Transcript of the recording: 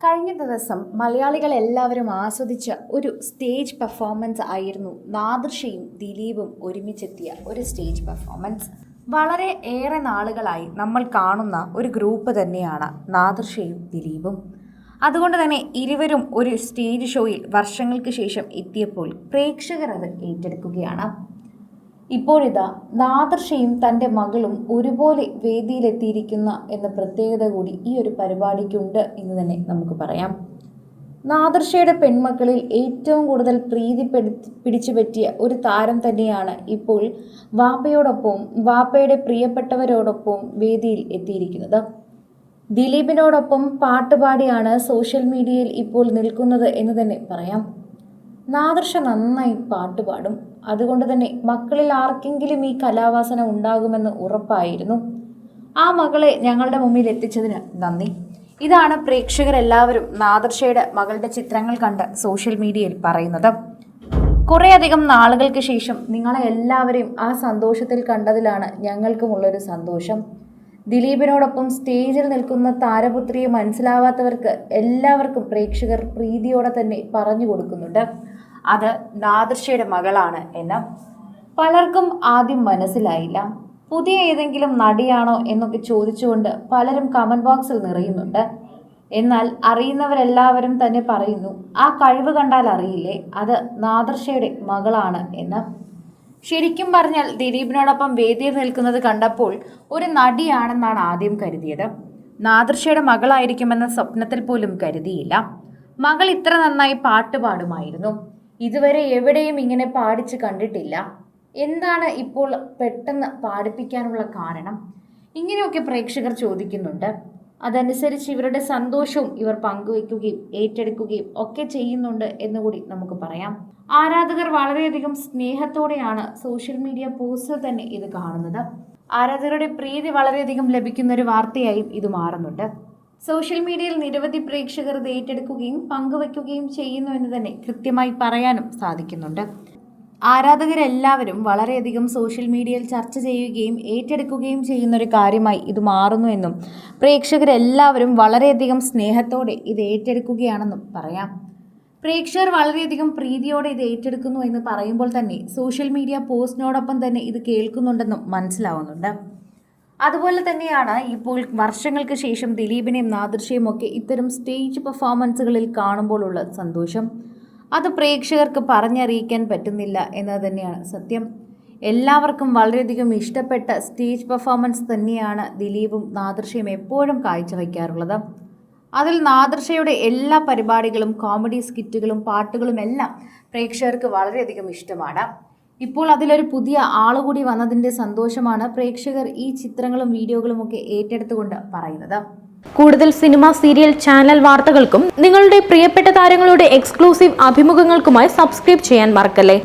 കഴിഞ്ഞ ദിവസം മലയാളികൾ എല്ലാവരും ആസ്വദിച്ച ഒരു സ്റ്റേജ് പെർഫോമൻസ് ആയിരുന്നു നാദിർഷയും ദിലീപും ഒരുമിച്ചെത്തിയ ഒരു സ്റ്റേജ് പെർഫോമൻസ്. വളരെ ഏറെ നാളുകളായി നമ്മൾ കാണുന്ന ഒരു ഗ്രൂപ്പ് തന്നെയാണ് നാദിർഷയും ദിലീപും. അതുകൊണ്ട് തന്നെ ഇരുവരും ഒരു സ്റ്റേജ് ഷോയിൽ വർഷങ്ങൾക്ക് ശേഷം എത്തിയപ്പോൾ പ്രേക്ഷകർ അത് ഏറ്റെടുക്കുകയാണ്. ഇപ്പോഴിതാ നാദിർഷയും തൻ്റെ മകളും ഒരുപോലെ വേദിയിലെത്തിയിരിക്കുന്ന എന്ന പ്രത്യേകത കൂടി ഈ ഒരു പരിപാടിക്കുണ്ട് എന്ന് തന്നെ നമുക്ക് പറയാം. നാദിർഷയുടെ പെൺമക്കളിൽ ഏറ്റവും കൂടുതൽ പ്രീതി പിടിച്ചു പറ്റിയ ഒരു താരം തന്നെയാണ് ഇപ്പോൾ വാപ്പയോടൊപ്പം വാപ്പയുടെ പ്രിയപ്പെട്ടവരോടൊപ്പം വേദിയിൽ എത്തിയിരിക്കുന്നത്. ദിലീപിനോടൊപ്പം പാട്ടുപാടിയാണ് സോഷ്യൽ മീഡിയയിൽ ഇപ്പോൾ നിൽക്കുന്നത് എന്ന് തന്നെ പറയാം. നാദിർഷ നന്നായി പാട്ടുപാടും. അതുകൊണ്ട് തന്നെ മക്കളിൽ ആർക്കെങ്കിലും ഈ കലാവാസന ഉണ്ടാകുമെന്ന് ഉറപ്പായിരുന്നു. ആ മകളെ ഞങ്ങളുടെ മുമ്പിൽ എത്തിച്ചതിന് നന്ദി. ഇതാണ് പ്രേക്ഷകരെല്ലാവരും നാദിർഷയുടെ മകളുടെ ചിത്രങ്ങൾ കണ്ട് സോഷ്യൽ മീഡിയയിൽ പറയുന്നത്. കുറേയധികം നാളുകൾക്ക് ശേഷം നിങ്ങളെ എല്ലാവരെയും ആ സന്തോഷത്തിൽ കണ്ടതിലാണ് ഞങ്ങൾക്കുമുള്ളൊരു സന്തോഷം. ദിലീപിനോടൊപ്പം സ്റ്റേജിൽ നിൽക്കുന്ന താരപുത്രിയെ മനസ്സിലാവാത്തവർക്ക് എല്ലാവർക്കും പ്രേക്ഷകർ പ്രീതിയോടെ തന്നെ പറഞ്ഞു കൊടുക്കുന്നുണ്ട്, അത് നാദിർഷയുടെ മകളാണ് എന്ന്. പലർക്കും ആദ്യം മനസ്സിലായില്ല. പുതിയ ഏതെങ്കിലും നടിയാണോ എന്നൊക്കെ ചോദിച്ചുകൊണ്ട് പലരും കമൻറ്റ് ബോക്സിൽ നിറയുന്നുണ്ട്. എന്നാൽ അറിയുന്നവരെല്ലാവരും തന്നെ പറയുന്നു, ആ കഴിവ് കണ്ടാൽ അറിയില്ലേ, അത് നാദിർഷയുടെ മകളാണ് എന്ന്. ശരിക്കും പറഞ്ഞാൽ ദിലീപിനോടൊപ്പം വേദിയിൽ നിൽക്കുന്നത് കണ്ടപ്പോൾ ഒരു നടിയാണെന്നാണ് ആദ്യം കരുതിയത്. നാദിർഷയുടെ മകളായിരിക്കുമെന്ന സ്വപ്നത്തിൽ പോലും കരുതിയില്ല. മകൾ ഇത്ര നന്നായി പാട്ട് പാടുമായിരുന്നു. ഇതുവരെ എവിടെയും ഇങ്ങനെ പാടിച്ച് കണ്ടിട്ടില്ല. എന്താണ് ഇപ്പോൾ പെട്ടെന്ന് പാടിപ്പിക്കാനുള്ള കാരണം? ഇങ്ങനെയൊക്കെ പ്രേക്ഷകർ ചോദിക്കുന്നുണ്ട്. അതനുസരിച്ച് ഇവരുടെ സന്തോഷവും ഇവർ പങ്കുവയ്ക്കുകയും ഏറ്റെടുക്കുകയും ഒക്കെ ചെയ്യുന്നുണ്ട് എന്നുകൂടി നമുക്ക് പറയാം. ആരാധകർ വളരെയധികം സ്നേഹത്തോടെയാണ് സോഷ്യൽ മീഡിയ പോസ്റ്റിൽ തന്നെ ഇത് കാണുന്നത്. ആരാധകരുടെ പ്രീതി വളരെയധികം ലഭിക്കുന്ന ഒരു വാർത്തയായും ഇത് മാറുന്നുണ്ട്. സോഷ്യൽ മീഡിയയിൽ നിരവധി പ്രേക്ഷകർ ഇത് ഏറ്റെടുക്കുകയും പങ്കുവയ്ക്കുകയും ചെയ്യുന്നു എന്ന് തന്നെ കൃത്യമായി പറയാനും സാധിക്കുന്നുണ്ട്. ആരാധകരെല്ലാവരും വളരെയധികം സോഷ്യൽ മീഡിയയിൽ ചർച്ച ചെയ്യുകയും ഏറ്റെടുക്കുകയും ചെയ്യുന്നൊരു കാര്യമായി ഇത് മാറുന്നു എന്നും പ്രേക്ഷകരെല്ലാവരും വളരെയധികം സ്നേഹത്തോടെ ഇത് ഏറ്റെടുക്കുകയാണെന്നും പറയാം. പ്രേക്ഷകർ വളരെയധികം പ്രീതിയോടെ ഇത് ഏറ്റെടുക്കുന്നു എന്ന് പറയുമ്പോൾ തന്നെ സോഷ്യൽ മീഡിയ പോസ്റ്റിനോടൊപ്പം തന്നെ ഇത് കേൾക്കുന്നുണ്ടെന്നും മനസ്സിലാവുന്നുണ്ട്. അതുപോലെ തന്നെയാണ് ഇപ്പോൾ വർഷങ്ങൾക്ക് ശേഷം ദിലീപിനെയും നാദിർഷയും ഒക്കെ ഇത്തരം സ്റ്റേജ് പെർഫോമൻസുകളിൽ കാണുമ്പോഴുള്ള സന്തോഷം. അത് പ്രേക്ഷകർക്ക് പറഞ്ഞറിയിക്കാൻ പറ്റുന്നില്ല എന്നത് തന്നെയാണ് സത്യം. എല്ലാവർക്കും വളരെയധികം ഇഷ്ടപ്പെട്ട സ്റ്റേജ് പെർഫോമൻസ് തന്നെയാണ് ദിലീപും നാദിർഷയും എപ്പോഴും കാഴ്ചവെക്കാറുള്ളത്. അതിൽ നാദിർഷയുടെ എല്ലാ പരിപാടികളും കോമഡി സ്കിറ്റുകളും പാട്ടുകളും എല്ലാം പ്രേക്ഷകർക്ക് വളരെയധികം ഇഷ്ടമാണ്. ഇപ്പോൾ അതിലൊരു പുതിയ ആളുകൂടി വന്നതിൻ്റെ സന്തോഷമാണ് പ്രേക്ഷകർ ഈ ചിത്രങ്ങളും വീഡിയോകളും ഒക്കെ ഏറ്റെടുത്തുകൊണ്ട് പറയുന്നത്. കൂടുതൽ സിനിമ, സീരിയൽ, ചാനൽ വാർത്തകൾക്കും നിങ്ങളുടെ പ്രിയപ്പെട്ട താരങ്ങളുടെ എക്സ്ക്ലൂസീവ് അഭിമുഖങ്ങൾക്കുമായി സബ്സ്ക്രൈബ് ചെയ്യാൻ മറക്കല്ലേ.